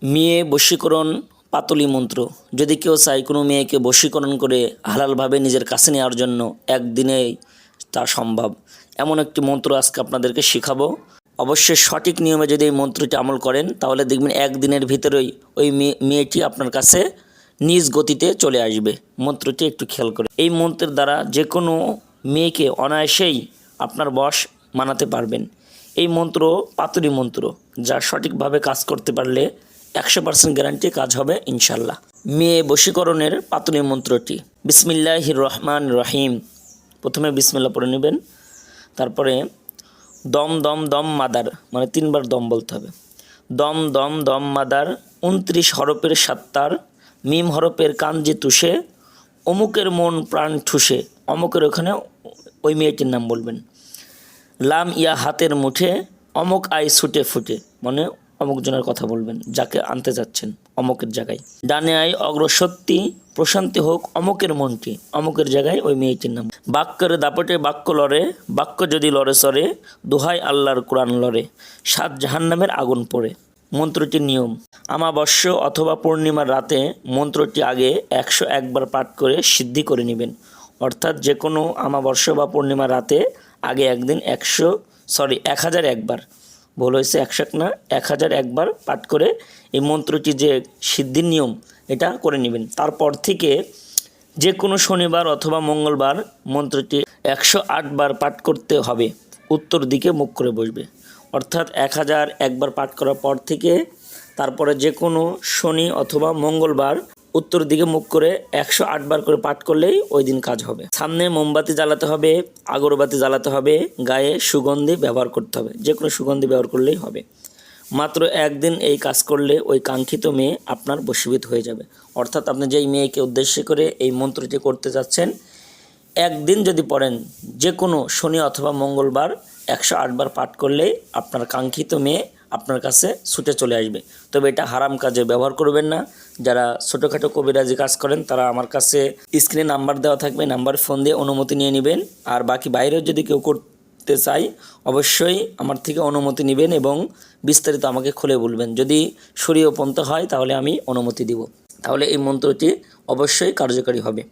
মেয়ে বশীকরণ পাতলি মন্ত্র। যদি কেউ চায় কোনো মেয়েকে বশীকরণ করে হালালভাবে নিজের কাছে নেওয়ার জন্য একদিনেই তা সম্ভব। এমন একটি মন্ত্র আজকে আপনাদেরকে শেখাবো। অবশ্যই সঠিক নিয়মে যদি এই মন্ত্রটি আমল করেন তাহলে দেখবেন একদিনের ভিতরেই ওই মেয়েটি আপনার কাছে নিজ গতিতে চলে আসবে। মন্ত্রটি একটু খেয়াল করে, এই মন্ত্রের দ্বারা যে কোনো মেয়েকে অনায়াসেই আপনার বশ মানাতে পারবেন। এই মন্ত্র পাতুরি মন্ত্র, যা সঠিকভাবে কাজ করতে পারলে 100% গ্যারান্টি কাজ হবে ইনশাল্লাহ। মেয়ে বশীকরণের পাতুরি মন্ত্রটি বিসমিল্লাহির রহমান রহিম। প্রথমে বিসমিল্লাহ পড়ে নেবেন, তারপরে দম দম দম মাদার, মানে 3 বার দম বলতে হবে। দম দম দম মাদার 29 হরফের 7 মিম হরফের কাঞ্জি তুষে অমুকের মন প্রাণ ঠুসে। অমুকের ওখানে ওই মেয়েটির নাম বলবেন। লাম ইয়া হাতের মুঠে অমুক আই ছুটে ফুটে, মানে অমুক জনের কথা বলবেন যাকে আনতে যাচ্ছেন অমুকের জায়গায়। ডানে আই অগ্রসত্যি প্রশান্তি হোক অমুকের মনটি, অমুকের জায়গায় ওই মেয়েটির নাম। বাক্যের দাপটে বাক্য লড়ে, বাক্য যদি লড়ে সরে দোহাই আল্লাহর কোরআন লড়ে, 7 জাহান্নামের আগুন পড়ে। মন্ত্রটির নিয়ম: আমাবস্য অথবা পূর্ণিমার রাতে মন্ত্রটি আগে 101 বার পাঠ করে সিদ্ধি করে নেবেন। অর্থাৎ যে কোনো আমাবস্য বা পূর্ণিমার রাতে আগে একদিন 1001 বার, ভুল হয়েছে 101 না, 1001 বার পাঠ করে এই মন্ত্রটি যে সিদ্ধির নিয়ম এটা করে নেবেন। তারপর থেকে যে কোনো শনিবার অথবা মঙ্গলবার মন্ত্রটি 108 বার পাঠ করতে হবে। উত্তর দিকে মুখ করে বসবে। অর্থাৎ 1001 বার পাঠ করার পর থেকে তারপরে যে কোনো শনি অথবা মঙ্গলবার উত্তর দিকে মুখ করে 108 বার করে পাঠ করলেই ওই দিন কাজ হবে। সামনে মোমবাতি জ্বালাতে হবে, আগরবাতি জ্বালাতে হবে, গায়ে সুগন্ধি ব্যবহার করতে হবে। যে কোনো সুগন্ধি ব্যবহার করলেই হবে। মাত্র একদিন এই কাজ করলে ওই কাঙ্ক্ষিত মেয়ে আপনার বশীভূত হয়ে যাবে। অর্থাৎ আপনি যেই মেয়েকে উদ্দেশ্য করে এই মন্ত্রটি করতে যাচ্ছেন, একদিন যদি পড়েন যে কোনো শনি অথবা মঙ্গলবার 108 বার পাঠ করলেই আপনার কাঙ্ক্ষিত মেয়ে আপনার কাছে ছুটে চলে আসবে। তবে এটা হারাম কাজে ব্যবহার করবেন না। যারা ছোটোখাটো কবিরাজি কাজ করেন তারা আমার কাছে স্ক্রিনে নাম্বার দেওয়া থাকবে, নাম্বার ফোন দিয়ে অনুমতি নিয়ে নেবেন। আর বাকি বাইরেও যদি কেউ করতে চাই অবশ্যই আমার থেকে অনুমতি নেবেন এবং বিস্তারিত আমাকে খুলে বলবেন। যদি শরীয়পন্থী হয় তাহলে আমি অনুমতি দিব, তাহলে এই মন্ত্রটি অবশ্যই কার্যকারী হবে।